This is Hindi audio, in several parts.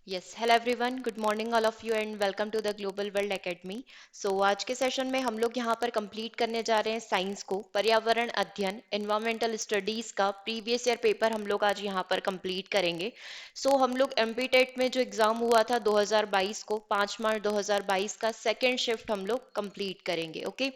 Yes hello everyone, good morning all of you and welcome to the global world academy. आज के सेशन में हम लोग यहाँ पर कंप्लीट करने जा रहे हैं साइंस को, पर्यावरण अध्ययन एनवायरमेंटल स्टडीज का प्रीवियस ईयर पेपर हम लोग आज यहाँ पर कंप्लीट करेंगे। हम लोग एमपी टेट में जो एग्जाम हुआ था 2022 को, 5 मार्च 2022 का सेकेंड शिफ्ट हम लोग कंप्लीट करेंगे। ओके,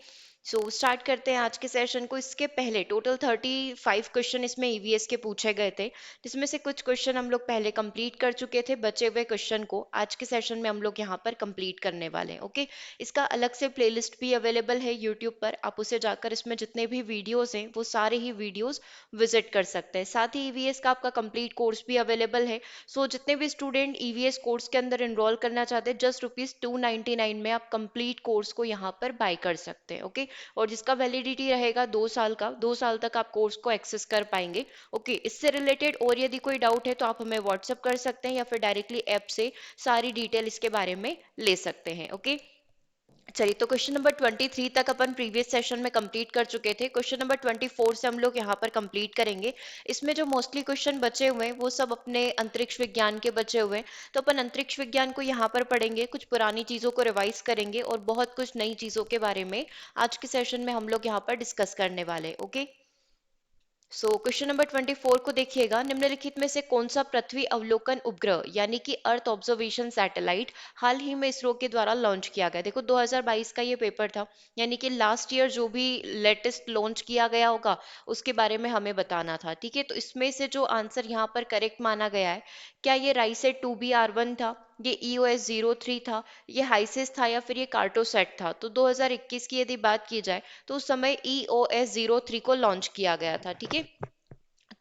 स्टार्ट करते हैं आज के सेशन को। इसके पहले टोटल 35 क्वेश्चन इसमें ईवीएस के पूछे गए थे, जिसमें से कुछ क्वेश्चन हम लोग पहले कंप्लीट कर चुके थे। बचे हुए क्वेश्चन को आज के सेशन में हम लोग यहाँ पर कंप्लीट करने वाले हैं। ओके, इसका अलग से प्लेलिस्ट भी अवेलेबल है यूट्यूब पर, आप उसे जाकर इसमें जितने भी वीडियोस हैं वो सारे ही वीडियोस विजिट कर सकते हैं। साथ ही ईवीएस का आपका कंप्लीट कोर्स भी अवेलेबल है। जितने भी स्टूडेंट ईवीएस कोर्स के अंदर इनरोल करना चाहते हैं, जस्ट ₹299 में आप कंप्लीट कोर्स को यहाँ पर बाय कर सकते हैं। ओके, और जिसका वैलिडिटी रहेगा 2 साल का, 2 साल तक आप कोर्स को एक्सेस कर पाएंगे। ओके, इससे रिलेटेड और यदि कोई डाउट है तो आप हमें व्हाट्सअप कर सकते हैं या फिर डायरेक्टली ऐप से सारी डिटेल इसके बारे में ले सकते हैं। ओके, चलिए, तो क्वेश्चन नंबर 23 तक अपन प्रीवियस सेशन में कंप्लीट कर चुके थे। क्वेश्चन नंबर 24 से हम लोग यहाँ पर कंप्लीट करेंगे। इसमें जो मोस्टली क्वेश्चन बचे हुए हैं वो सब अपने अंतरिक्ष विज्ञान के बचे हुए हैं। तो अपन अंतरिक्ष विज्ञान को यहाँ पर पढ़ेंगे, कुछ पुरानी चीज़ों को रिवाइज करेंगे और बहुत कुछ नई चीज़ों के बारे में आज के सेशन में हम लोग यहाँ पर डिस्कस करने वाले हैं। ओके, क्वेश्चन नंबर 24 को देखिएगा। निम्नलिखित में से कौन सा पृथ्वी अवलोकन उपग्रह यानी कि अर्थ ऑब्जर्वेशन सैटेलाइट हाल ही में इसरो के द्वारा लॉन्च किया गया? देखो, 2022 का ये पेपर था, यानी कि लास्ट ईयर जो भी लेटेस्ट लॉन्च किया गया होगा उसके बारे में हमें बताना था। ठीक है, तो इसमें से जो आंसर यहाँ पर करेक्ट माना गया है, क्या ये राइसेट 2B R1 था, ये EOS-03 था, ये हाइसिस था, या फिर ये कार्टोसैट था? तो 2021 की यदि बात की जाए तो उस समय EOS-03 को लॉन्च किया गया था। ठीक है,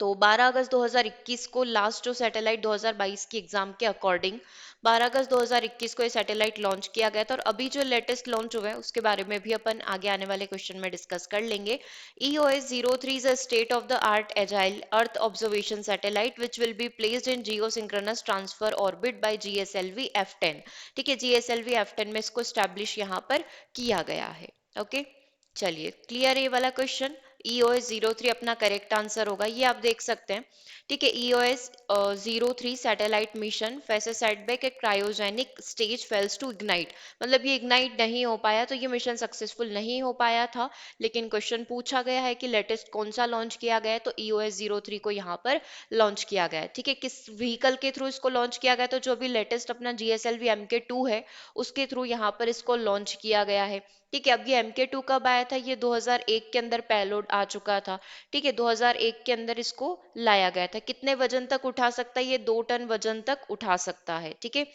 तो 12 अगस्त 2021 को लास्ट जो सैटेलाइट 2022 की एग्जाम के अकॉर्डिंग 12 अगस्त 2021 को ये सैटेलाइट लॉन्च किया गया था। और अभी जो लेटेस्ट लॉन्च हुआ है उसके बारे में भी अपन आगे आने वाले क्वेश्चन में डिस्कस कर लेंगे। EOS-03 is a state of the art agile earth observation satellite which will be placed in geosynchronous transfer orbit by GSLV F10। ठीक है, GSLV F10 में इसको स्टैब्लिश यहाँ पर किया गया है। ओके, चलिए, क्लियर है ये वाला क्वेश्चन। EOS-03 अपना करेक्ट आंसर होगा, ये आप देख सकते हैं। ठीक है, EOS-03 satellite mission faces setback at cryogenic stage fails to ignite. मतलब ये इग्नाइट नहीं हो पाया, तो ये मिशन सक्सेसफुल नहीं हो पाया था। लेकिन क्वेश्चन पूछा गया है कि लेटेस्ट कौन सा लॉन्च किया गया है, तो EOS-03 को यहाँ पर लॉन्च किया गया है। ठीक है, किस व्हीकल के थ्रू इसको लॉन्च किया गया? तो जो भी लेटेस्ट अपना GSLV MK2 है उसके थ्रू यहाँ पर इसको लॉन्च किया गया है। ठीक है, अब ये MK2 कब आया था? ये 2001 के अंदर पेलोड आ चुका था। ठीक है, 2001 के अंदर इसको लाया गया था। कितने वजन तक उठा सकता है? ये 2 टन वजन तक उठा सकता है। ठीक है,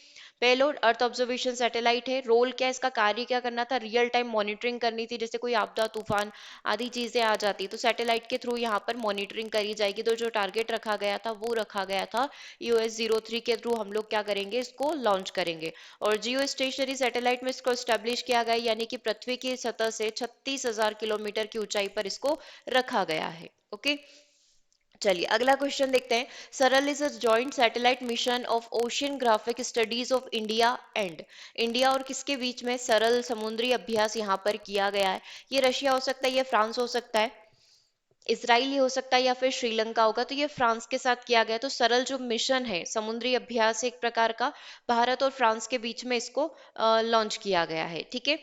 पेलोड अर्थ ऑब्जर्वेशन सैटेलाइट है। रोल क्या, इसका कार्य क्या करना था? रियल टाइम मॉनिटरिंग करनी थी। जैसे कोई आपदा तूफान आदि चीजें आ जाती तो सैटेलाइट के थ्रू यहाँ पर मॉनिटरिंग करी जाएगी। तो जो टारगेट रखा गया था वो रखा गया था, EOS-03 के थ्रू हम लोग क्या करेंगे, इसको लॉन्च करेंगे। और जियो स्टेशनरी सैटेलाइट में इसको स्टैब्लिश किया गया, यानी कि पृथ्वी की सतह से 36,000 किलोमीटर की ऊंचाई पर इसको रखा गया है। ओके, चलिए अगला क्वेश्चन देखते हैं। SARAL is a joint satellite mission of oceanographic studies of India and India और किसके बीच में सरल समुद्री अभ्यास यहाँ पर किया गया है? ये रशिया हो सकता है, ये फ्रांस हो सकता है, इसराइल हो सकता है, या फिर श्रीलंका होगा। तो ये फ्रांस के साथ किया गया। तो सरल जो मिशन है, समुद्री अभ्यास एक प्रकार का, भारत और फ्रांस के बीच में इसको लॉन्च किया गया है। ठीक है,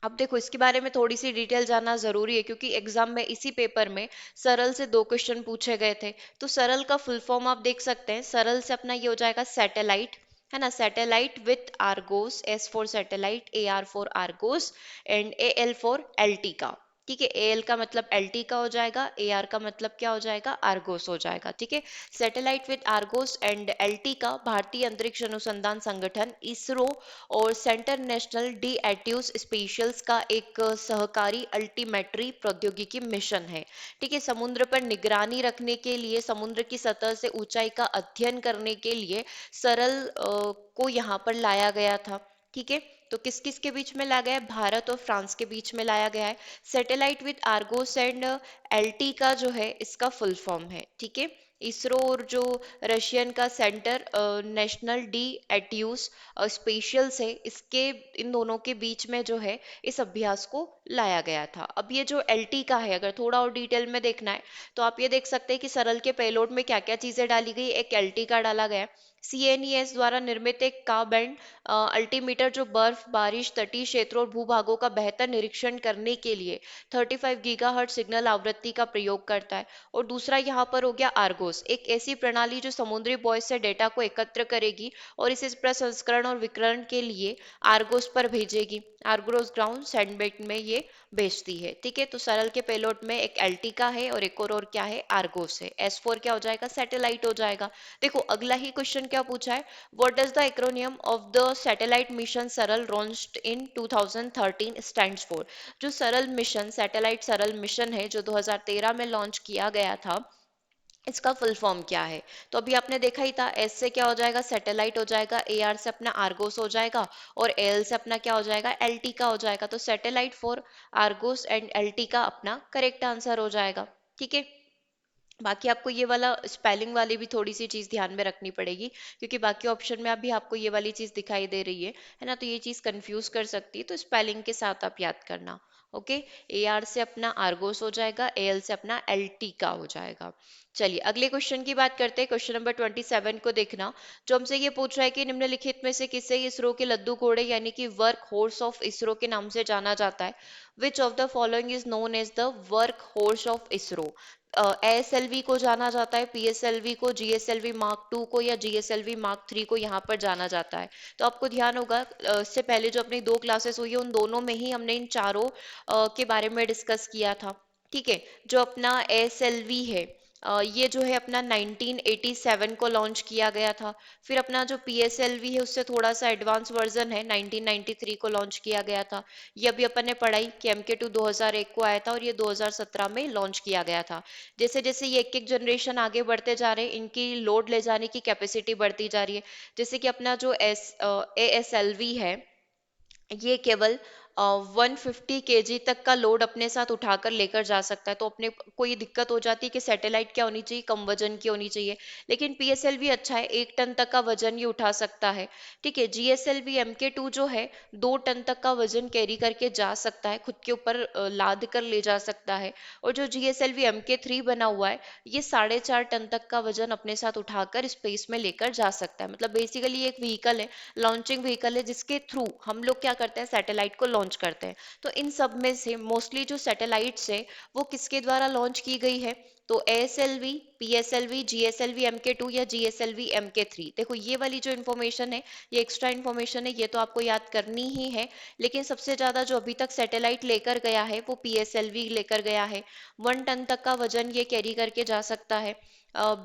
अब देखो इसके बारे में थोड़ी सी डिटेल जानना जरूरी है, क्योंकि एग्जाम में इसी पेपर में सरल से 2 क्वेश्चन पूछे गए थे। तो सरल का फुल फॉर्म आप देख सकते हैं। सरल से अपना ये हो जाएगा सैटेलाइट, है ना, satellite with Argos, S for satellite, AR for Argos and AL for LT का। ठीक है, AL का मतलब एलटी का हो जाएगा, AR का मतलब क्या हो जाएगा, आर्गोस हो जाएगा। ठीक है, satellite with Argos and LT का भारतीय अंतरिक्ष अनुसंधान संगठन इसरो और सेंटर नेशनल डी एट्यूस स्पेशल्स का एक सहकारी अल्टीमेट्री प्रौद्योगिकी मिशन है। ठीक है, समुद्र पर निगरानी रखने के लिए, समुद्र की सतह से ऊंचाई का अध्ययन करने के लिए सरल को यहाँ पर लाया गया था। ठीक है, तो किस किस के बीच में लाया गया है? भारत और फ्रांस के बीच में लाया गया है। Satellite with Argos and LT का जो है इसका फुल फॉर्म है। ठीक है, इसरो और जो रशियन का सेंटर नेशनल डी एट्यूस स्पेशल्स है, इसके इन दोनों के बीच में जो है इस अभ्यास को लाया गया था। अब ये जो एलटी का है, अगर थोड़ा और डिटेल में देखना है तो आप ये देख सकते हैं कि सरल के पेलोड में क्या क्या चीजें डाली गई। एक एलटी का डाला गया है, CNES द्वारा निर्मित एक का बैंड अल्टीमीटर जो बर्फ, बारिश, तटीय क्षेत्रों और भूभागों का बेहतर निरीक्षण करने के लिए 35 गीगाहर्ट्ज सिग्नल आवृत्ति का प्रयोग करता है। और दूसरा यहाँ पर हो गया आर्गोस, एक ऐसी प्रणाली जो समुद्री बॉय से डेटा को एकत्र करेगी और इसे प्रसंस्करण और विकिरण के लिए आर्गोस पर भेजेगी। आर्गोस ग्राउंड सैंडबेड में ये भेजती है। ठीक है, तो सरल के पेलोड में एक एल्टिका है और एक और क्या है, आर्गोस है। S4 क्या हो जाएगा, सैटेलाइट हो जाएगा। देखो अगला ही क्वेश्चन क्या पूछा है, what does the acromion of the satellite mission सरल लॉन्च्ड इन 2013 स्टैंड्स फॉर। जो सरल मिशन, सैटेलाइट सरल मिशन है जो 2013 में लॉन्च किया गया था, इसका फुल फॉर्म क्या है। तो अभी आपने देखा ही था, एस से क्या हो जाएगा, सैटेलाइट हो जाएगा, AR से अपना आर्गोस हो जाएगा और AL से अपना क्या हो जाएगा, LT का हो जाएगा। तो satellite for Argos and LT का अपना करेक्ट आंसर हो जाएगा। ठीक है, बाकी आपको ये वाला स्पेलिंग वाली भी थोड़ी सी चीज ध्यान में रखनी पड़ेगी, क्योंकि बाकी ऑप्शन में अभी आपको ये वाली चीज दिखाई दे रही है ना, तो ये चीज कंफ्यूज कर सकती है, तो स्पेलिंग के साथ आप याद करना। ओके, AR से अपना आर्गोस हो जाएगा, AL से अपना LT का हो जाएगा। चलिए अगले क्वेश्चन की बात करते हैं, क्वेश्चन नंबर 27 को देखना, जो हमसे ये पूछ रहा है कि निम्नलिखित में से किसे इसरो के लद्दू घोड़े यानी कि वर्क हॉर्स ऑफ इसरो के नाम से जाना जाता है। Which of the following is known as the work horse of ISRO. ASLV को जाना जाता है, PSLV को, GSLV मार्क 2 को या GSLV मार्क 3 को यहाँ पर जाना जाता है। तो आपको ध्यान होगा इससे पहले जो अपनी दो क्लासेस हुई है उन दोनों में ही हमने इन चारों के बारे में डिस्कस किया था। ठीक है, जो अपना ASLV है, ये जो है अपना 1987 को लॉन्च किया गया था। फिर अपना जो PSLV है उससे थोड़ा सा एडवांस वर्जन है, 1993 को लॉन्च किया गया था। ये अभी अपन ने पढ़ाई कि MK2 2001 को आया था और ये 2017 में लॉन्च किया गया था। जैसे जैसे ये एक एक जनरेशन आगे बढ़ते जा रहे हैं, इनकी लोड ले जाने की कैपेसिटी बढ़ती जा रही है। जैसे कि अपना जो ASLV है, ये केवल 150 kg तक का लोड अपने साथ उठाकर लेकर जा सकता है। तो अपने को ये दिक्कत हो जाती है कि सैटेलाइट क्या होनी चाहिए, कम वजन की होनी चाहिए। लेकिन PSLV अच्छा है, 1 टन तक का वजन ये उठा सकता है। ठीक है, GSLV MK2 जो है 2 टन तक का वजन कैरी करके जा सकता है, खुद के ऊपर लाद कर ले जा सकता है। और जो GSLV MK3 बना हुआ है, ये 4.5 टन तक का वजन अपने साथ उठाकर स्पेस में लेकर जा सकता है। मतलब बेसिकली एक व्हीकल है, लॉन्चिंग व्हीकल है, जिसके थ्रू हम लोग क्या करते हैं, सैटेलाइट को लॉन्च करते हैं। तो इन सब में से मोस्टली जो सैटेलाइट्स है वो किसके द्वारा लॉन्च की गई है, तो ASLV, PSLV, GSLV MK2 या GSLV MK3। देखो ये वाली जो इन्फॉर्मेशन है, ये एक्स्ट्रा इन्फॉर्मेशन है, ये तो आपको याद करनी ही है। लेकिन सबसे ज्यादा जो अभी तक सैटेलाइट लेकर गया है वो PSLV लेकर गया है। 1 टन तक का वजन ये कैरी करके जा सकता है।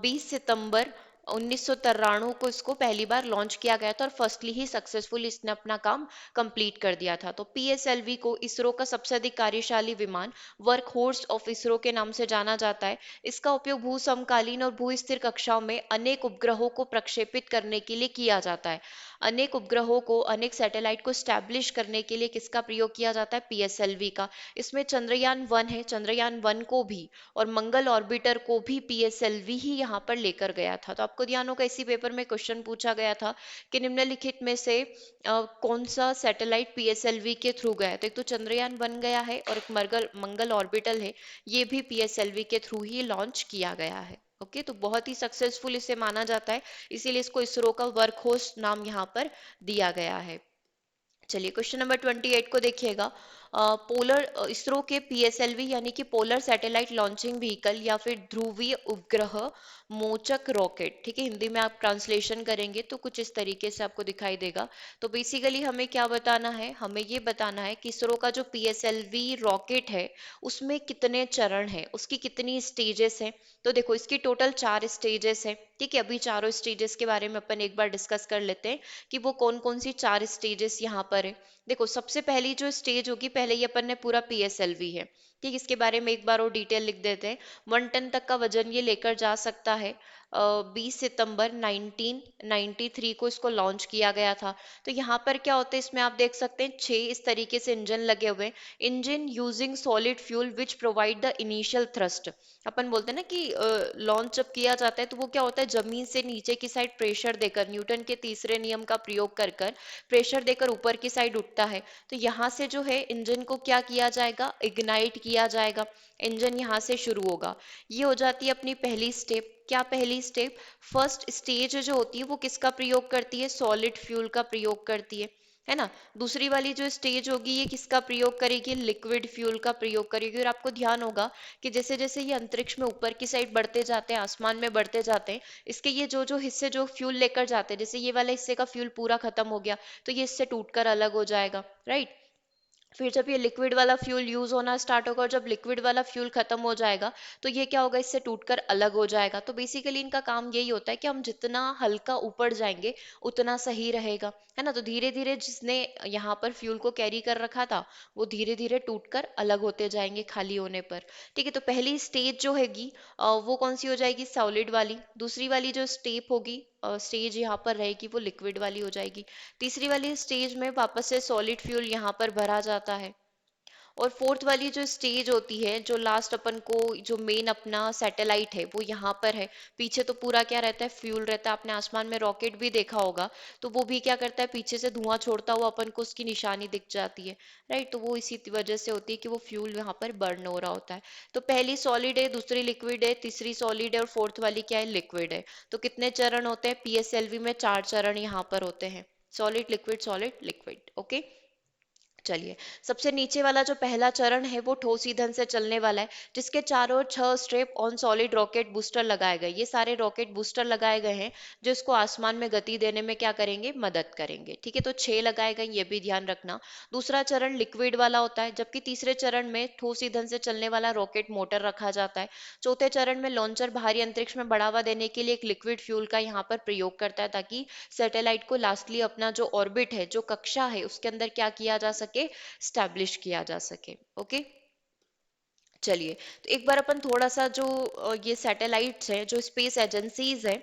20 सितंबर 1993 को इसको पहली बार लॉन्च किया गया था और फर्स्टली ही सक्सेसफुल इसने अपना काम कंप्लीट कर दिया था। तो PSLV को इसरो का सबसे अधिक कार्यशाली विमान, वर्क हॉर्स ऑफ इसरो के नाम से जाना जाता है। इसका उपयोग भू समकालीन और भू स्थिर कक्षाओं में अनेक उपग्रहों को प्रक्षेपित करने के लिए किया जाता है। अनेक उपग्रहों को, अनेक सैटेलाइट को स्टैब्लिश करने के लिए किसका प्रयोग किया जाता है, PSLV का। इसमें चंद्रयान 1 है, चंद्रयान 1 को भी और मंगल ऑर्बिटर को भी PSLV ही यहाँ पर लेकर गया था। तो आपको ध्यान होगा इसी पेपर में क्वेश्चन पूछा गया था कि निम्नलिखित में से कौन सा सैटेलाइट PSLV के थ्रू गया है। तो एक तो चंद्रयान 1 गया है और एक मंगल मंगल ऑर्बिटल है, ये भी PSLV के थ्रू ही लॉन्च किया गया है। ओके, तो बहुत ही सक्सेसफुल इसे माना जाता है, इसीलिए इसको इसरो का वर्कहॉर्स नाम यहाँ पर दिया गया है। चलिए क्वेश्चन नंबर 28 को देखिएगा। पोलर इसरो के PSLV यानी कि पोलर सैटेलाइट लॉन्चिंग व्हीकल या फिर ध्रुवीय उपग्रह मोचक रॉकेट, ठीक है, हिंदी में आप ट्रांसलेशन करेंगे तो कुछ इस तरीके से आपको दिखाई देगा। तो बेसिकली हमें क्या बताना है, हमें ये बताना है कि इसरो का जो PSLV रॉकेट है उसमें कितने चरण हैं, उसकी कितनी स्टेजेस हैं। तो देखो इसकी टोटल 4 स्टेजेस है। ठीक है, अभी चारों स्टेजेस के बारे में अपन एक बार डिस्कस कर लेते हैं कि वो कौन कौन सी 4 स्टेजेस यहाँ पर है। देखो सबसे पहली जो स्टेज होगी, पहले ये अपन ने पूरा PSLV है, ठीक, इसके बारे में एक बार और डिटेल लिख देते हैं। 1 टन तक का वजन ये लेकर जा सकता है। 20 सितंबर 1993 को इसको लॉन्च किया गया था। तो यहाँ पर क्या होता है, इसमें आप देख सकते हैं 6 इस तरीके से इंजन लगे हुए हैं। Engine using solid fuel which provide the initial thrust. अपन बोलते हैं ना कि लॉन्च जब किया जाता है तो वो क्या होता है, जमीन से नीचे की साइड प्रेशर देकर, न्यूटन के तीसरे नियम का प्रयोग कर कर प्रेशर देकर ऊपर की साइड उठता है। तो यहाँ से जो है इंजन को क्या किया जाएगा, इग्नाइट किया जाएगा। इंजन यहाँ से शुरू होगा। ये हो जाती है अपनी पहली स्टेप। क्या पहली स्टेप? फर्स्ट स्टेज जो होती है वो किसका प्रयोग करती है? सॉलिड फ्यूल का प्रयोग करती है ना। दूसरी वाली जो स्टेज होगी ये किसका प्रयोग करेगी? लिक्विड फ्यूल का प्रयोग करेगी। और आपको ध्यान होगा कि जैसे जैसे ये अंतरिक्ष में ऊपर की साइड बढ़ते जाते हैं, आसमान में बढ़ते जाते हैं, इसके ये जो जो हिस्से जो फ्यूल लेकर जाते हैं, जैसे ये वाला हिस्से का फ्यूल पूरा खत्म हो गया तो ये इससे टूटकर अलग हो जाएगा, राइट। फिर जब ये लिक्विड वाला फ्यूल यूज होना स्टार्ट होगा और जब लिक्विड वाला फ्यूल खत्म हो जाएगा तो ये क्या होगा? इससे टूटकर अलग हो जाएगा। तो बेसिकली इनका काम यही होता है कि हम जितना हल्का ऊपर जाएंगे उतना सही रहेगा, है ना। तो धीरे धीरे जिसने यहाँ पर फ्यूल को कैरी कर रखा था वो धीरे धीरे टूटकर अलग होते जाएंगे खाली होने पर। ठीक है, तो पहली स्टेज जो हैगी वो कौन सी हो जाएगी? सॉलिड वाली। दूसरी वाली जो स्टेप होगी, स्टेज यहाँ पर रहेगी, वो लिक्विड वाली हो जाएगी। तीसरी वाली स्टेज में वापस से सॉलिड फ्यूल यहाँ पर भरा जाता है। और फोर्थ वाली जो स्टेज होती है, जो लास्ट अपन को जो मेन अपना सैटेलाइट है वो यहाँ पर है। पीछे तो पूरा क्या रहता है? फ्यूल रहता है। आपने आसमान में रॉकेट भी देखा होगा तो वो भी क्या करता है? पीछे से धुआं छोड़ता हुआ अपन को उसकी निशानी दिख जाती है, राइट। तो वो इसी वजह से होती है कि वो फ्यूल यहाँ पर बर्न हो रहा होता है। तो पहली सॉलिड है, दूसरी लिक्विड है, तीसरी सॉलिड है और फोर्थ वाली क्या है? लिक्विड है। तो कितने चरण होते हैं? पीएसएलवी में 4 चरण यहाँ पर होते हैं। Solid liquid, okay. चलिए, सबसे नीचे वाला जो पहला चरण है वो ठोस ईंधन से चलने वाला है, जिसके चारों ओर 6 strap on solid rocket booster लगाए गए। ये सारे रॉकेट बूस्टर लगाए गए हैं जो इसको आसमान में गति देने में क्या करेंगे? मदद करेंगे। ठीक है, तो 6 लगाए गए, ये भी ध्यान रखना। दूसरा चरण लिक्विड वाला होता है, जबकि तीसरे चरण में ठोस ईंधन से चलने वाला रॉकेट मोटर रखा जाता है। चौथे चरण में लॉन्चर बाहरी अंतरिक्ष में बढ़ावा देने के लिए एक लिक्विड फ्यूल का यहाँ पर प्रयोग करता है, ताकि सैटेलाइट को लास्टली अपना जो ऑर्बिट है, जो कक्षा है, उसके अंदर क्या किया जा सके? स्टैब्लिश किया जा सके, ओके। चलिए, तो एक बार अपन थोड़ा सा जो ये सैटेलाइट्स हैं, जो स्पेस एजेंसीज हैं,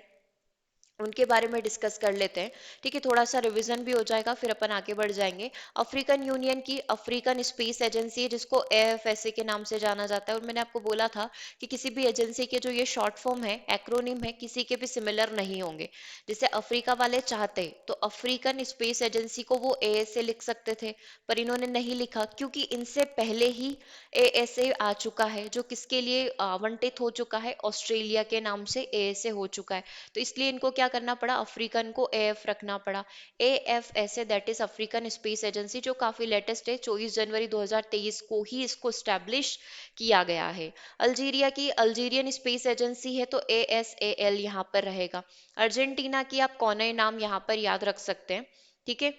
उनके बारे में डिस्कस कर लेते हैं। ठीक है, थोड़ा सा रिवीजन भी हो जाएगा, फिर अपन आगे बढ़ जाएंगे। अफ्रीकन यूनियन की अफ्रीकन स्पेस एजेंसी है, जिसको एएफएसए के नाम से जाना जाता है। और मैंने आपको बोला था कि किसी भी एजेंसी के जो ये शॉर्ट फॉर्म है, एक्रोनिम है, किसी के भी सिमिलर नहीं होंगे। जैसे अफ्रीका वाले चाहते तो अफ्रीकन स्पेस एजेंसी को वो एएसए लिख सकते थे, पर इन्होंने नहीं लिखा क्योंकि इनसे पहले ही एएसए आ चुका है, जो किसके लिए आवंटित हो चुका है? ऑस्ट्रेलिया के नाम से एएसए हो चुका है। तो इसलिए इनको क्या करना पड़ा? अफ्रीकन को एएफ रखना पड़ा। AFSA, that is African space agency, जो काफी लेटेस्ट है, 24 जनवरी 2023 को ही इसको स्टैब्लिश किया गया है। अल्जीरिया की अल्जीरियन स्पेस एजेंसी है, तो एएसएएल यहाँ पर रहेगा। अर्जेंटीना की आप कौन नाम यहाँ पर याद रख सकते हैं, ठीक है।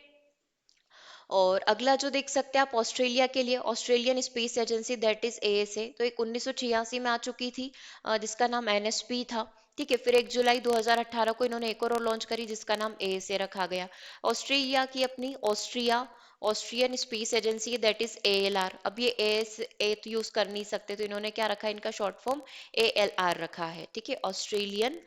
और अगला जो देख सकते हैं आप, ऑस्ट्रेलिया के लिए Australian space agency, that is ASA, तो एक 1986 में आ चुकी थी, जिसका नाम एनएसपी था। ठीक है, फिर 1 जुलाई 2018 को इन्होंने एक और लॉन्च करी जिसका नाम एएसए रखा गया। ऑस्ट्रेलिया की अपनी Austrian space agency, that is ALR. अब ये एएस ए तो यूज कर नहीं सकते, तो इन्होंने क्या रखा है? इनका शॉर्ट फॉर्म एएलआर रखा है। ठीक है, ऑस्ट्रेलियन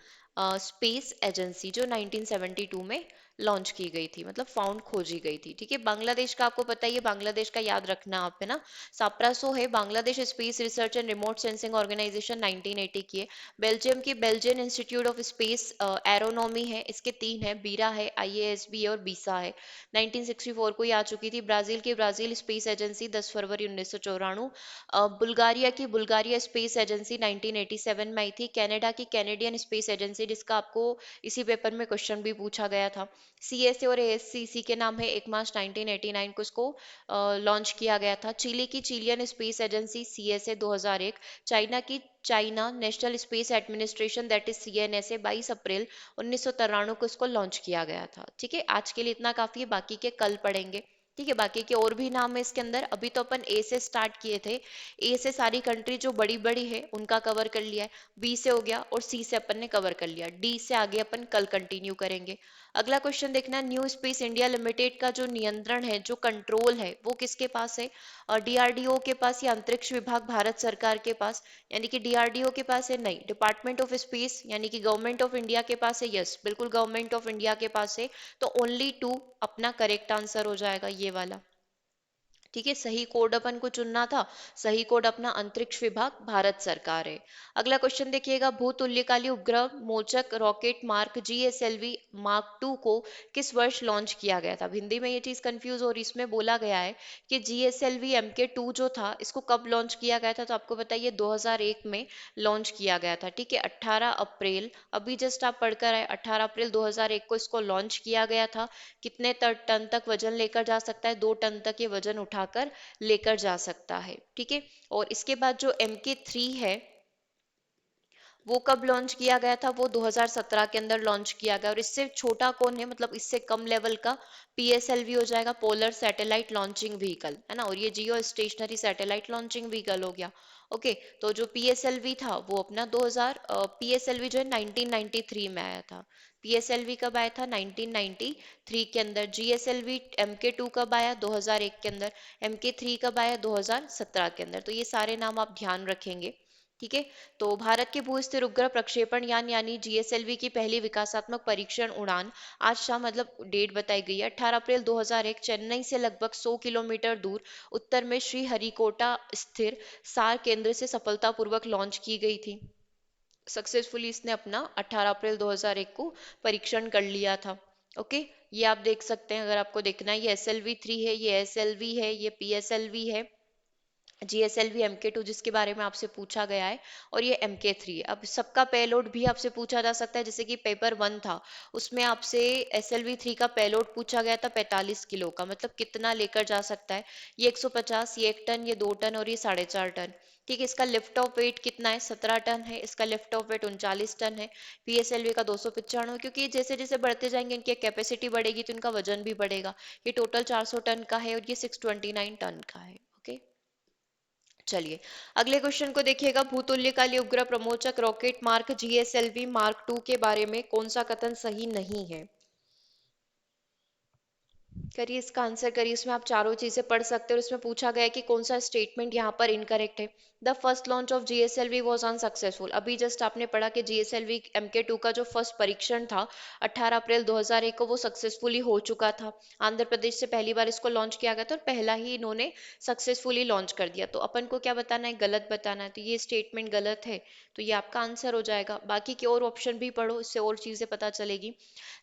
स्पेस एजेंसी, जो 1972 में लॉन्च की गई थी, मतलब फाउंड खोजी गई थी। ठीक है, बांग्लादेश का आपको पता ही है, बांग्लादेश का याद रखना आप, है ना। साप्रासो है, Bangladesh space research and remote sensing organisation, 1980 की है। बेल्जियम की Belgian institute of space aeronomy है, इसके 3 है, बीरा है, आईएएसबी और बीसा है, 1964 को ही आ चुकी थी। ब्राजील की ब्राजील स्पेस एजेंसी, 10 फरवरी 1994। बुल्गारिया की बुल्गारिया स्पेस एजेंसी 1987 में आई थी। कनाडा की कैनेडियन स्पेस एजेंसी, जिसका आपको इसी पेपर में क्वेश्चन भी पूछा गया था। सीएसए और एएससी इसी के नाम है, 1 मार्च 1989 को इसको लॉन्च किया गया था। चिली की Chilean space agency, CSA, 2001। China की China national space administration, that is CNSA, 22 April 1993 को इसको लॉन्च किया गया था। ठीक है, आज के लिए इतना काफी है, बाकी के कल पढ़ेंगे। ठीक है, बाकी के और भी नाम है इसके अंदर। अभी तो अपन ए से स्टार्ट किए थे, ए से सारी कंट्री जो बड़ी बड़ी है उनका कवर कर लिया है, बी से हो गया और सी से अपन ने कवर कर लिया, डी से आगे अपन कल कंटिन्यू करेंगे। अगला क्वेश्चन देखना, न्यू स्पेस इंडिया लिमिटेड का जो नियंत्रण है, जो कंट्रोल है, वो किसके पास है? डीआरडीओ के पास या अंतरिक्ष विभाग भारत सरकार के पास? यानी कि डीआरडीओ के पास है? नहीं। डिपार्टमेंट ऑफ स्पेस यानी कि गवर्नमेंट ऑफ इंडिया के पास है? यस, बिल्कुल गवर्नमेंट ऑफ इंडिया के पास है। तो ओनली टू अपना करेक्ट आंसर हो जाएगा ये वाला। ठीक है, सही कोड अपन को चुनना था। सही कोड अपना अंतरिक्ष विभाग भारत सरकार है। अगला क्वेश्चन देखिएगा, भूतुल्यकालीन उपग्रह मोचक rocket mark GSLV mark two को किस वर्ष लॉन्च किया गया था। अब हिंदी में ये चीज कंफ्यूज हो रही, इसमें बोला गया है कि जीएसएलवी एमके टू जो था इसको कब लॉन्च किया गया था, तो आपको बताइए 2001 में लॉन्च किया गया था। ठीक है, 18 अप्रैल, अभी जस्ट आप पढ़कर आए, 18 अप्रैल 2001 को इसको लॉन्च किया गया था। कितने टन तक वजन लेकर जा सकता है, 2 टन तक ये वजन उठाकर लेकर जा सकता है। ठीक है, और इसके बाद जो MK3 है वो कब लॉन्च किया गया था, वो 2017 के अंदर लॉन्च किया गया। और इससे छोटा कौन है, मतलब इससे कम लेवल का, PSLV हो जाएगा, पोलर सैटेलाइट लॉन्चिंग व्हीकल, है ना। और ये जियो स्टेशनरी सैटेलाइट लॉन्चिंग व्हीकल हो गया। ओके, तो जो PSLV था वो अपना 2000, PSLV जो है 1993 में आया था। PSLV कब आया था, 1993 के अंदर। GSLV MK2 कब आया, 2001 के अंदर। MK3 कब आया, 2017 के अंदर। तो ये सारे नाम आप ध्यान रखेंगे। ठीक है, तो भारत के भू स्थिर उपग्रह प्रक्षेपण यान यानी जीएसएलवी की पहली विकासात्मक परीक्षण उड़ान आज शाम, मतलब डेट बताई गई है 18 अप्रैल 2001, चेन्नई से लगभग 100 किलोमीटर दूर उत्तर में श्रीहरिकोटा स्थिर सार केंद्र से सफलतापूर्वक लॉन्च की गई थी। सक्सेसफुली इसने अपना 18 अप्रैल 2001 को परीक्षण कर लिया था। ओके, ये आप देख सकते हैं, अगर आपको देखना है, ये SLV3 है, ये SLV है, ये PSLV है, GSLV MK2 जिसके बारे में आपसे पूछा गया है, और ये MK3 है। अब सबका पेलोड भी आपसे पूछा जा सकता है, जैसे कि पेपर 1 था उसमें आपसे SLV3 का पेलोड पूछा गया था 45 किलो का, मतलब कितना लेकर जा सकता है। ये 150, ये 1 टन, ये 2 टन और ये 4.5 टन। ठीक है, इसका लिफ्ट ऑफ वेट कितना है, 17 टन है। इसका लिफ्ट ऑफ वेट 39 टन है। PSLV का 295, क्योंकि जैसे जैसे बढ़ते जाएंगे इनकी कैपेसिटी बढ़ेगी तो इनका वजन भी बढ़ेगा। ये टोटल 400 टन का है और ये 629 टन का है। ओके, चलिए अगले क्वेश्चन को देखिएगा, भूतुल्यकालीन उपग्रह प्रमोचक rocket mark GSLV mark two के बारे में कौन सा कथन सही नहीं है। करिए, इसका आंसर करिए। इसमें आप चारों चीजें पढ़ सकते हो, उसमें पूछा गया है कि कौन सा स्टेटमेंट यहाँ पर इनकरेक्ट है। The first launch of GSLV was unsuccessful, अभी जस्ट आपने पढ़ा कि GSLV MK2 का जो फर्स्ट परीक्षण था 18 अप्रैल 2001 को वो सक्सेसफुली हो चुका था। आंध्र प्रदेश से पहली बार इसको लॉन्च किया गया था और पहला ही इन्होंने सक्सेसफुली लॉन्च कर दिया। तो अपन को क्या बताना है, गलत बताना है, तो ये स्टेटमेंट गलत है, तो ये आपका आंसर हो जाएगा। बाकी के और ऑप्शन भी पढ़ो, इससे और चीजें पता चलेगी।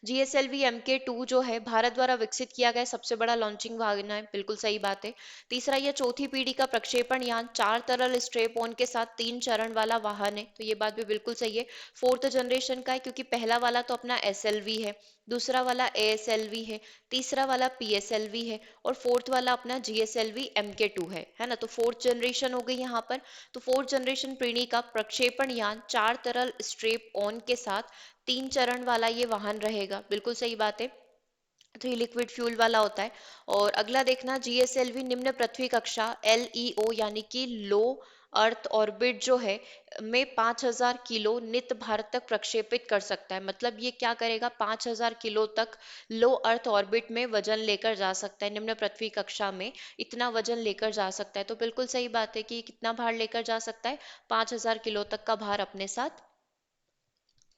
GSLV MK2 जो है भारत द्वारा विकसित किया गया सबसे बड़ा लॉन्चिंग वाहन है, बिल्कुल सही बात है। तीसरा, यह चौथी पीढ़ी का प्रक्षेपण यान 4 तरल स्ट्रेप ऑन के साथ 3 चरण वाला वाहन है, तो ये बात भी बिल्कुल सही है। फोर्थ जनरेशन का है, क्योंकि पहला वाला तो अपना SLV है, दूसरा वाला ASLV है, तीसरा वाला PSLV है, और फोर्थ वाला अपना GSLV MK2 है ना। तो फोर्थ जनरेशन हो गई यहाँ पर। तो फोर्थ जनरेशन पीढ़ी का प्रक्षेपण यान 4 तरल स्ट्रेप ऑन के साथ 3 चरण वाला ये वाहन रहेगा, बिल्कुल सही बात है। तो ये लिक्विड फ्यूल वाला होता है। और अगला देखना, GSLV निम्न पृथ्वी कक्षा LEO यानी कि लो अर्थ ऑर्बिट जो है में 5000 किलो नित भारत तक प्रक्षेपित कर सकता है। मतलब ये क्या करेगा, 5000 किलो तक लो अर्थ ऑर्बिट में वजन लेकर जा सकता है, निम्न पृथ्वी कक्षा में इतना वजन लेकर जा सकता है। तो बिल्कुल सही बात है कि कितना भार लेकर जा सकता है, 5000 किलो तक का भार अपने साथ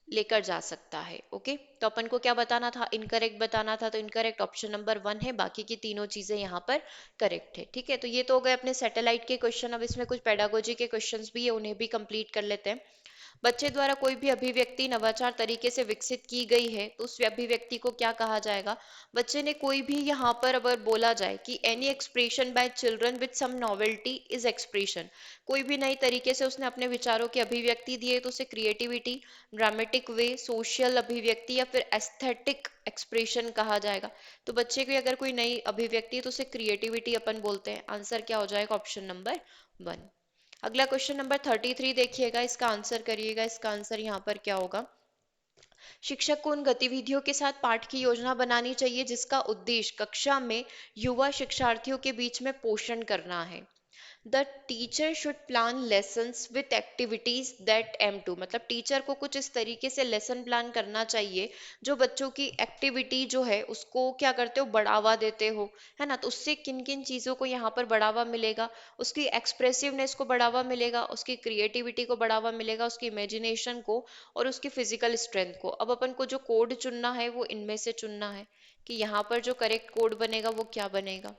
लेकर जा सकता है। ओके, तो अपन को क्या बताना था, इनकरेक्ट बताना था, तो इनकरेक्ट ऑप्शन नंबर 1 है, बाकी की तीनों चीजें यहाँ पर करेक्ट है। ठीक है, तो ये तो हो गए अपने सैटेलाइट के क्वेश्चन। अब इसमें कुछ पेडागोजी के क्वेश्चंस भी है, उन्हें भी कंप्लीट कर लेते हैं। बच्चे द्वारा कोई भी अभिव्यक्ति नवाचार तरीके से विकसित की गई है तो उस अभिव्यक्ति को क्या कहा जाएगा। बच्चे ने कोई भी, यहाँ पर अगर बोला जाए कि any expression by children with some novelty is expression, कोई भी नई तरीके से उसने अपने विचारों की अभिव्यक्ति दी है तो उसे क्रिएटिविटी, ड्रामेटिक वे, सोशल अभिव्यक्ति या फिर एस्थेटिक एक्सप्रेशन कहा जाएगा। तो बच्चे की अगर कोई नई अभिव्यक्ति है तो उसे क्रिएटिविटी अपन बोलते हैं। आंसर क्या हो जाएगा, ऑप्शन नंबर 1। अगला क्वेश्चन नंबर 33 देखिएगा, इसका आंसर करिएगा। इसका आंसर यहाँ पर क्या होगा, शिक्षक को उन गतिविधियों के साथ पाठ की योजना बनानी चाहिए जिसका उद्देश्य कक्षा में युवा शिक्षार्थियों के बीच में पोषण करना है। The teacher should plan lessons with activities that aim to, मतलब टीचर को कुछ इस तरीके से लेसन प्लान करना चाहिए जो बच्चों की एक्टिविटी जो है उसको क्या करते हो, बढ़ावा देते हो, है ना। तो उससे किन किन चीज़ों को यहाँ पर बढ़ावा मिलेगा, उसकी एक्सप्रेसिवनेस को बढ़ावा मिलेगा, उसकी क्रिएटिविटी को बढ़ावा मिलेगा, उसकी इमेजिनेशन को, और उसकी फिजिकल स्ट्रेंथ को। अब अपन को जो कोड चुनना है वो इनमें से चुनना है कि यहाँ पर जो करेक्ट कोड बनेगा वो क्या बनेगा।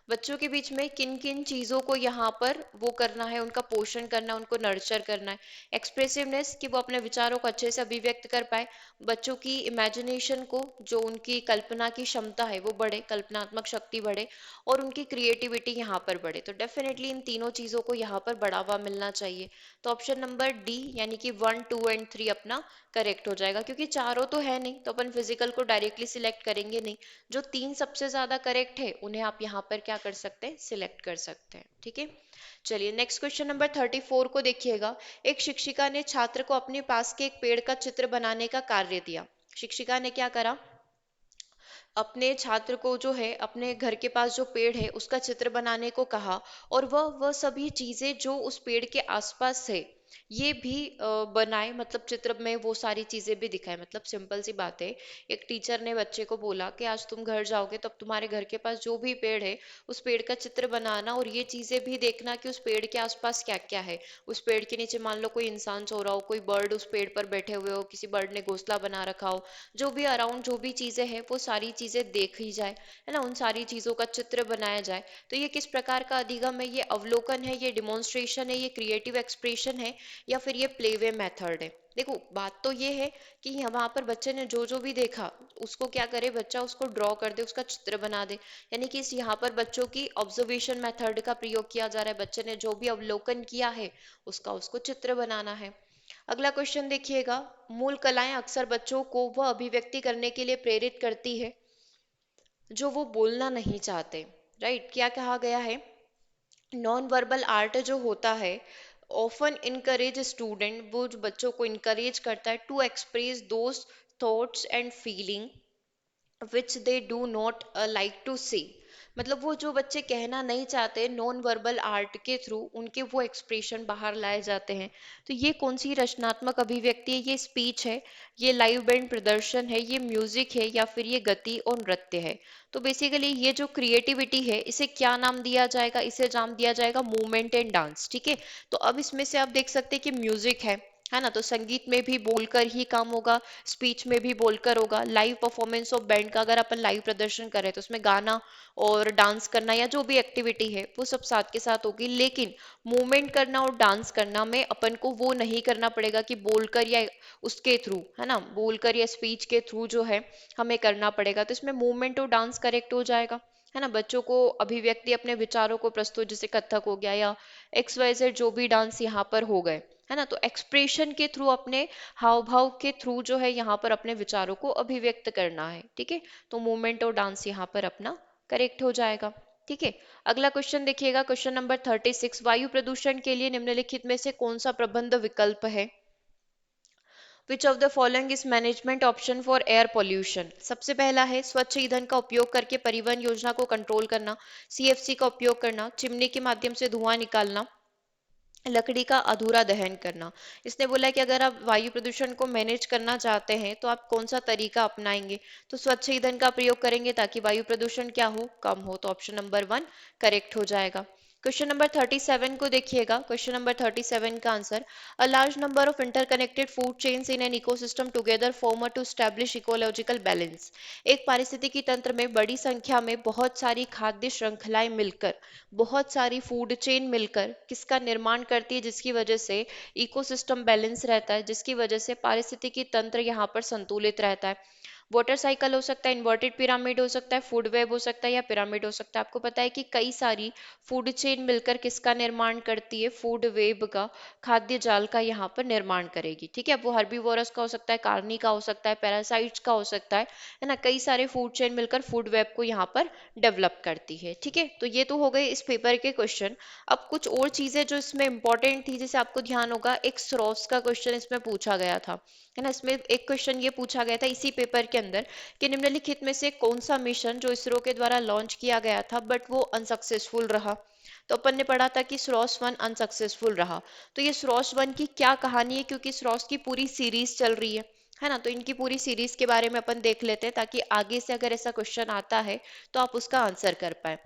बच्चों के बीच में किन किन चीज़ों को यहाँ पर वो करना है, उनका पोषण करना है, उनको नर्चर करना है। एक्सप्रेसिवनेस, कि वो अपने विचारों को अच्छे से अभिव्यक्त कर पाए। बच्चों की इमेजिनेशन को, जो उनकी कल्पना की क्षमता है वो बढ़े, कल्पनात्मक शक्ति बढ़े, और उनकी क्रिएटिविटी यहाँ पर बढ़े। तो डेफिनेटली इन तीनों चीज़ों को यहाँ पर बढ़ावा मिलना चाहिए। तो ऑप्शन नंबर डी यानी कि 1, 2 एंड 3 अपना करेक्ट हो जाएगा, क्योंकि चारों तो है नहीं तो अपन फिजिकल को डायरेक्टली सिलेक्ट करेंगे नहीं। जो तीन सबसे ज्यादा करेक्ट है उन्हें आप यहाँ पर क्या कर सकते हैं, सिलेक्ट कर सकते हैं। ठीक है, चलिए नेक्स्ट क्वेश्चन नंबर 34 को देखिएगा। एक शिक्षिका ने छात्र को अपने पास के एक पेड़ का चित्र बनाने का कार्य दिया। शिक्षिका ने क्या करा, अपने छात्र को जो है अपने घर के पास जो पेड़ है उसका चित्र बनाने को कहा, और वह सभी चीजें जो उस पेड़ के आसपास है ये भी बनाए, मतलब चित्र में वो सारी चीजें भी दिखाए। मतलब सिंपल सी बात है, एक टीचर ने बच्चे को बोला कि आज तुम घर जाओगे तब तुम्हारे घर के पास जो भी पेड़ है उस पेड़ का चित्र बनाना, और ये चीजें भी देखना कि उस पेड़ के आसपास क्या क्या है। उस पेड़ के नीचे मान लो कोई इंसान सो रहा हो, कोई बर्ड उस पेड़ पर बैठे हुए हो, किसी बर्ड ने घोंसला बना रखा हो, जो भी अराउंड जो भी चीजें हैं वो सारी चीजें देखी जाए, है ना, उन सारी चीजों का चित्र बनाया जाए। तो ये किस प्रकार का अधिगम है, ये अवलोकन है, ये डिमॉन्स्ट्रेशन है, ये क्रिएटिव एक्सप्रेशन है, या फिर ये प्लेवे मेथड है। देखो बात तो ये है कि वहां पर बच्चे ने जो जो भी देखा उसको क्या करे, बच्चा उसको ड्रॉ कर दे, उसका चित्र बना दे। यानी कि इस यहाँ पर बच्चों की ऑब्जर्वेशन मेथड का प्रयोग किया जा रहा है। बच्चे ने जो भी अवलोकन किया है उसका उसको चित्र बनाना है। अगला क्वेश्चन देखिएगा। मूल कलाएं अक्सर बच्चों को वह अभिव्यक्ति करने के लिए प्रेरित करती है जो वो बोलना नहीं चाहते। राइट, क्या कहा गया है, नॉन वर्बल आर्ट जो होता है ऑफन इनकरेज स्टूडेंट, वो जो बच्चों को इनकरेज करता है to express those thoughts and feeling which they do not like to see. मतलब वो जो बच्चे कहना नहीं चाहते, नॉन वर्बल आर्ट के थ्रू उनके वो एक्सप्रेशन बाहर लाए जाते हैं। तो ये कौन सी रचनात्मक अभिव्यक्ति है, ये स्पीच है, ये लाइव बैंड प्रदर्शन है, ये म्यूजिक है, या फिर ये गति और नृत्य है। तो बेसिकली ये जो क्रिएटिविटी है इसे क्या नाम दिया जाएगा, इसे नाम दिया जाएगा मूवमेंट एंड डांस। ठीक है, तो अब इसमें से आप देख सकते हैं कि म्यूजिक है ना, तो संगीत में भी बोलकर ही काम होगा, स्पीच में भी बोलकर होगा। लाइव परफॉर्मेंस ऑफ बैंड का अगर अपन लाइव प्रदर्शन करें तो उसमें गाना और डांस करना या जो भी एक्टिविटी है वो सब साथ के साथ होगी। लेकिन मूवमेंट करना और डांस करना में अपन को वो नहीं करना पड़ेगा कि बोलकर या उसके थ्रू, है ना, बोलकर या स्पीच के थ्रू जो है हमें करना पड़ेगा। तो इसमें मूवमेंट और डांस करेक्ट हो जाएगा, है ना। बच्चों को अभिव्यक्ति अपने विचारों को प्रस्तुत, जैसे कथक हो गया या एक्स वाई जेड जो भी डांस यहाँ पर हो गए, है ना, तो एक्सप्रेशन के थ्रू, अपने हाव भाव के थ्रू जो है यहाँ पर अपने विचारों को अभिव्यक्त करना है। ठीक है, तो मूवमेंट और डांस यहाँ पर अपना करेक्ट हो जाएगा। ठीक है, अगला क्वेश्चन देखिएगा, क्वेश्चन नंबर 36। वायु प्रदूषण के लिए निम्नलिखित में से कौन सा प्रबंध विकल्प है। Which of the following is management option for air pollution. सबसे पहला है स्वच्छ ईंधन का उपयोग करके परिवहन योजना को कंट्रोल करना, सीएफसी का उपयोग करना, चिमनी के माध्यम से धुआं निकालना, लकड़ी का अधूरा दहन करना। इसने बोला है कि अगर आप वायु प्रदूषण को मैनेज करना चाहते हैं तो आप कौन सा तरीका अपनाएंगे। तो स्वच्छ ईंधन का प्रयोग करेंगे ताकि वायु प्रदूषण क्या हो, कम हो। तो ऑप्शन नंबर 1 करेक्ट हो जाएगा। क्वेश्चन नंबर 37 को देखिएगा। क्वेश्चन नंबर 37 का answer, a large number of interconnected food chains in an ecosystem together form to establish ecological balance. एक पारिस्थितिकी तंत्र में बड़ी संख्या में बहुत सारी खाद्य श्रृंखलाएं मिलकर, बहुत सारी फूड चेन मिलकर किसका निर्माण करती है, जिसकी वजह से इकोसिस्टम बैलेंस रहता है, जिसकी वजह से पारिस्थितिकी तंत्र यहाँ पर संतुलित रहता है। वाटर साइकिल हो सकता है, इन्वर्टेड पिरामिड हो सकता है, फूड वेब हो सकता है, या पिरामिड हो सकता है। आपको पता है कि कई सारी फूड चेन मिलकर किसका निर्माण करती है, फूड वेब का, खाद्य जाल का यहाँ पर निर्माण करेगी। ठीक है, वो हर्बीवोरस का हो सकता है, कार्नी का हो सकता है, पैरासाइट्स का हो सकता है ना, कई सारे फूड चेन मिलकर फूड वेब को यहाँ पर डेवलप करती है। ठीक है, तो ये तो हो गए इस पेपर के क्वेश्चन। अब कुछ और चीजें जो इसमें इंपॉर्टेंट थी, जैसे आपको ध्यान होगा एक स्रोस का क्वेश्चन इसमें पूछा गया था, है ना। इसमें एक क्वेश्चन ये पूछा गया था इसी पेपर के अंदर कि निम्नलिखित में से कौन सा मिशन जो इसरो के द्वारा लॉन्च किया गया था बट वो अनसक्सेसफुल रहा। तो अपन ने पढ़ा था कि स्रोस 1 अनसक्सेसफुल रहा। तो ये स्रोस 1 की क्या कहानी है, क्योंकि स्रोस की पूरी सीरीज चल रही है ना, तो इनकी पूरी सीरीज के बारे में अपन देख लेते हैं ताकि आगे से अगर ऐसा क्वेश्चन आता है तो आप उसका आंसर कर पाए।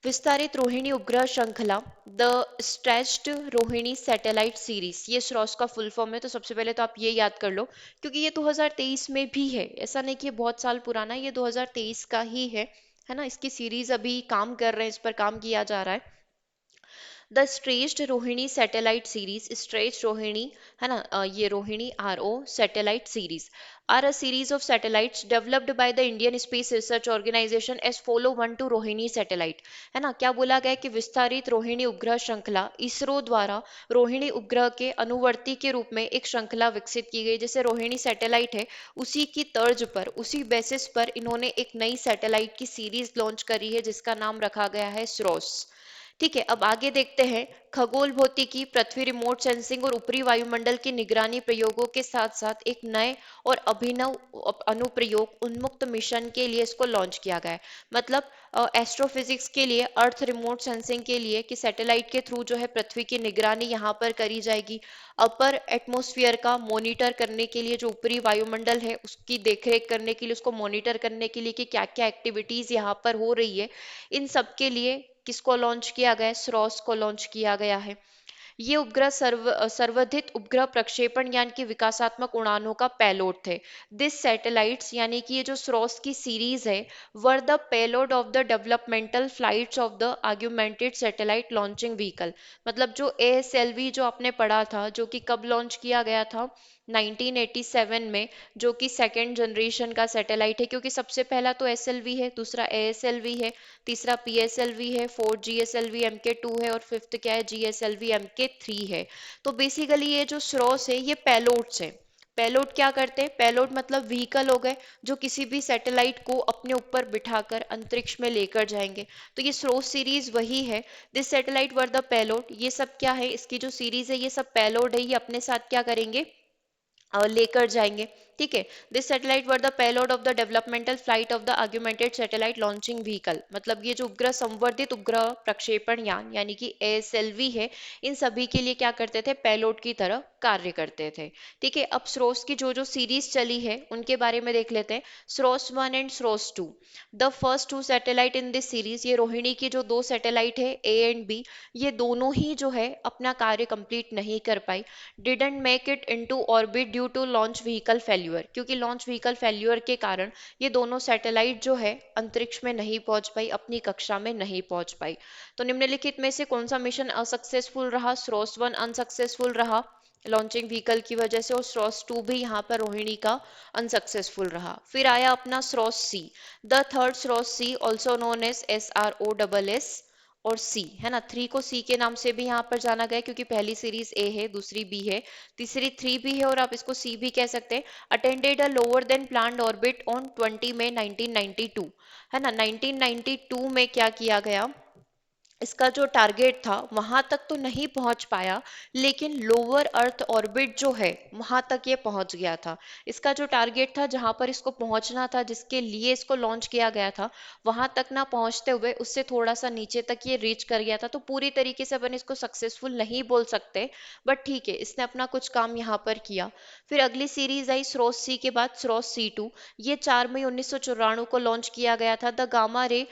विस्तारित रोहिणी उपग्रह श्रृंखला, the stretched Rohini satellite series, ये स्रोस का फुल फॉर्म है। तो सबसे पहले तो आप ये याद कर लो, क्योंकि ये 2023 में भी है, ऐसा नहीं कि ये बहुत साल पुराना है, ये 2023 का ही है है ना, इसकी सीरीज अभी काम कर रहे हैं, इस पर काम किया जा रहा है। The stretched Rohini satellite series, stretch Rohini, है ना, ये Rohini RO satellite series are a series of satellites developed by the Indian space research organisation as follow on to Rohini satellite. है ना, क्या बोला गया है कि विस्तारित रोहिणी उपग्रह श्रृंखला इसरो द्वारा रोहिणी उपग्रह के अनुवर्ती के रूप में एक श्रृंखला विकसित की गई। जैसे रोहिणी सैटेलाइट है, उसी की तर्ज पर, उसी बेसिस पर इन्होंने एक नई सैटेलाइट की सीरीज लॉन्च करी है जिसका नाम रखा गया है स्रोस। ठीक है, अब आगे देखते हैं। खगोल भौतिकी, पृथ्वी रिमोट सेंसिंग और ऊपरी वायुमंडल की निगरानी प्रयोगों के साथ साथ एक नए और अभिनव अनुप्रयोग उन्मुक्त मिशन के लिए इसको लॉन्च किया गया है। मतलब एस्ट्रोफिजिक्स के लिए, अर्थ रिमोट सेंसिंग के लिए, कि सैटेलाइट के थ्रू जो है पृथ्वी की निगरानी यहाँ पर करी जाएगी। अपर एटमॉस्फेयर का मॉनिटर करने के लिए, जो ऊपरी वायुमंडल है उसकी देखरेख करने के लिए, उसको मॉनिटर करने के लिए कि क्या क्या एक्टिविटीज यहाँ पर हो रही है, इन सब के लिए किसको लॉन्च किया गया है? स्रोस को लॉन्च किया गया है। ये उपग्रह सर्वधित उपग्रह प्रक्षेपण यान की विकासात्मक उड़ानों का पेलोड थे। दिस सैटेलाइट्स, यानी कि ये जो स्रोस की सीरीज है, were the payload of the developmental flights of the augmented satellite launching vehicle. मतलब जो ASLV जो आपने पढ़ा था, जो कि कब लॉन्च किया गया था? 1987 में, जो कि सेकेंड जनरेशन का सैटेलाइट है, क्योंकि सबसे पहला तो SLV है, दूसरा ASLV है, तीसरा PSLV है, फोर्थ GSLV MK2 है, और फिफ्थ क्या है? GSLV MK3 है। तो बेसिकली ये जो स्रोस है ये पेलोड्स है। पेलोड क्या करते हैं? पेलोड मतलब व्हीकल हो गए, जो किसी भी सैटेलाइट को अपने ऊपर बिठाकर अंतरिक्ष में लेकर जाएंगे। तो ये स्रोस सीरीज वही है। This satellite were the payload. ये सब क्या है? इसकी जो सीरीज है ये सब पेलोड है, ये अपने साथ क्या करेंगे? लेकर जाएंगे। ठीक है, this satellite were the payload of the developmental flight of the augmented satellite launching vehicle. मतलब ये जो उपग्रह, संवर्धित उपग्रह प्रक्षेपण यान, यानी कि ASLV है, इन सभी के लिए क्या करते थे? पेलोड की तरह कार्य करते थे। ठीक है, अब स्रोस की जो जो सीरीज चली है उनके बारे में देख लेते हैं। SROSS 1 and SROSS 2, the first two satellite in this series, ये रोहिणी की जो दो सैटेलाइट है A एंड B, ये दोनों ही जो है अपना कार्य कंप्लीट नहीं कर पाई। Didn't make it into orbit due to launch vehicle failure, क्योंकि लॉन्च व्हीकल फेल्यूर के कारण ये दोनों सैटेलाइट जो है अंतरिक्ष में नहीं पहुंच पाई, अपनी कक्षा में नहीं पहुंच पाई। तो निम्नलिखित में से कौन सा मिशन असक्सेसफुल रहा? स्रोस 1 अनसक्सेसफुल रहा लॉन्चिंग व्हीकल की वजह से, और स्रोस 2 भी यहाँ पर रोहिणी का अनसक्सेसफुल रहा। फिर आया अपना SROSS C, the third SROSS C, also known as SROSS और C, है ना। 3 को C के नाम से भी यहाँ पर जाना गया, क्योंकि पहली सीरीज A है, दूसरी B है, तीसरी 3 भी है, और आप इसको C भी कह सकते हैं। Attended a lower than planned orbit on 20 मई 1992, है ना। 1992 में क्या किया गया? इसका जो टारगेट था वहां तक तो नहीं पहुंच पाया, लेकिन लोअर अर्थ ऑर्बिट जो है वहां तक ये पहुंच गया था। इसका जो टारगेट था, जहां पर इसको पहुंचना था, जिसके लिए इसको लॉन्च किया गया था, वहां तक ना पहुंचते हुए उससे थोड़ा सा नीचे तक ये रीच कर गया था। तो पूरी तरीके से अपन इसको सक्सेसफुल नहीं बोल सकते, बट ठीक है, इसने अपना कुछ काम यहाँ पर किया। फिर अगली सीरीज आई स्रोस C के बाद स्रोस C2, ये 4 मई 1994 को लॉन्च किया गया था। The gamma ray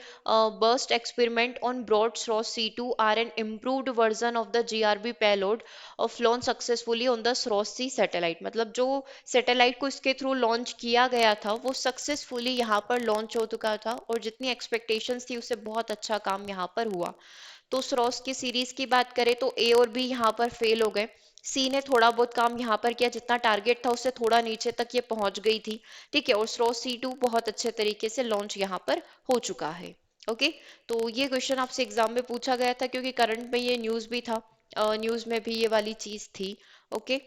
burst experiment on broad Source C2 are an improved version of the GRB payload flown successfully on the Source C satellite। मतलब जो सैटेलाइट को इसके थ्रू लॉन्च किया गया था वो सक्सेसफुली यहाँ पर लॉन्च हो चुका था, और जितनी एक्सपेक्टेशंस थी उससे बहुत अच्छा काम यहाँ पर हुआ। तो स्रोस की सीरीज की बात करें तो A और B यहाँ पर फेल हो गए। C ने थोड़ा बहुत काम यहाँ पर किया, जितना टारगेट था उससे थोड़ा नीचे तक ये पहुंच गई थी। ठीक है, और स्रोस C2 बहुत अच्छे तरीके से लॉन्च यहाँ पर हो चुका है। ओके, तो ये क्वेश्चन आपसे एग्जाम में पूछा गया था, क्योंकि करंट में ये न्यूज़ भी था, न्यूज़ में भी ये वाली चीज़ थी। ओके,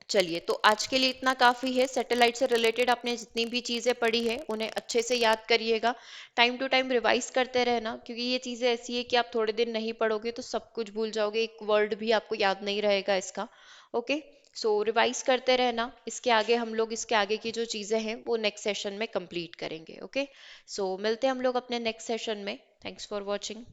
चलिए, तो आज के लिए इतना काफ़ी है। सैटेलाइट से रिलेटेड आपने जितनी भी चीज़ें पढ़ी है उन्हें अच्छे से याद करिएगा। टाइम टू टाइम रिवाइज करते रहना, क्योंकि ये चीज़ें ऐसी है कि आप थोड़े दिन नहीं पढ़ोगे तो सब कुछ भूल जाओगे, एक वर्ड भी आपको याद नहीं रहेगा इसका। ओके, सो रिवाइज करते रहना। इसके आगे हम लोग, इसके आगे की जो चीज़ें हैं वो नेक्स्ट सेशन में कंप्लीट करेंगे। ओके, सो मिलते हैं हम लोग अपने नेक्स्ट सेशन में। Thanks for watching.